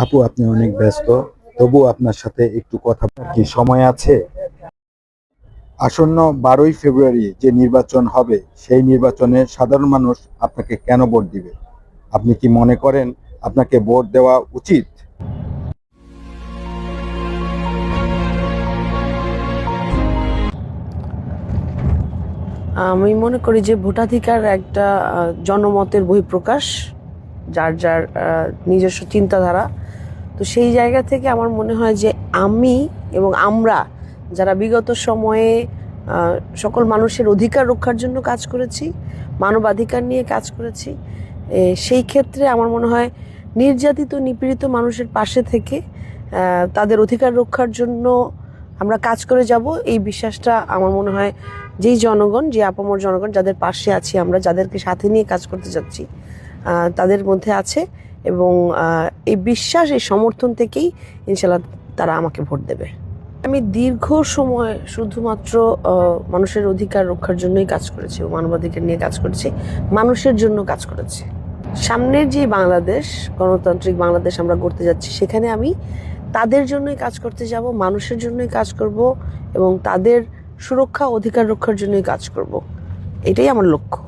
আপু, আপনি অনেক ব্যস্ত, তবু আপনার সাথে একটু কথা কি সময় আছে? আসন্ন 12ই ফেব্রুয়ারি যে নির্বাচন হবে, সেই নির্বাচনে সাধারণ মানুষ আপনাকে কেন ভোট দিবে? আপনি কি মনে করেন আপনাকে ভোট দেওয়া উচিত? আমি মনে করি যে ভোটাধিকার একটা জনমতের বহিঃপ্রকাশ, যার যার নিজস্ব চিন্তাধারা। তো সেই জায়গা থেকে আমার মনে হয় যে আমি এবং আমরা যারা বিগত সময়ে সকল মানুষের অধিকার রক্ষার জন্য কাজ করেছি, মানবাধিকার নিয়ে কাজ করেছি, সেই ক্ষেত্রে আমার মনে হয় নির্যাতিত নিপীড়িত মানুষের পাশে থেকে তাদের অধিকার রক্ষার জন্য আমরা কাজ করে যাব, এই বিশ্বাসটা আমার মনে হয় যেই জনগণ, যে আপামর জনগণ যাদের পাশে আছি আমরা, যাদেরকে সাথে নিয়ে কাজ করতে যাচ্ছি, তাদের মধ্যে আছে। এবং এই বিশ্বাস, এই সমর্থন থেকেই ইনশাল্লাহ তারা আমাকে ভোট দেবে। আমি দীর্ঘ সময় শুধুমাত্র মানুষের অধিকার রক্ষার জন্যই কাজ করেছি, মানবাধিকার নিয়ে কাজ করেছি, মানুষের জন্য কাজ করেছি। সামনের যে বাংলাদেশ, গণতান্ত্রিক বাংলাদেশ আমরা গড়তে যাচ্ছি, সেখানে আমি তাদের জন্যই কাজ করতে যাব, মানুষের জন্যই কাজ করব এবং তাদের সুরক্ষা, অধিকার রক্ষার জন্যই কাজ করব। এটাই আমার লক্ষ্য।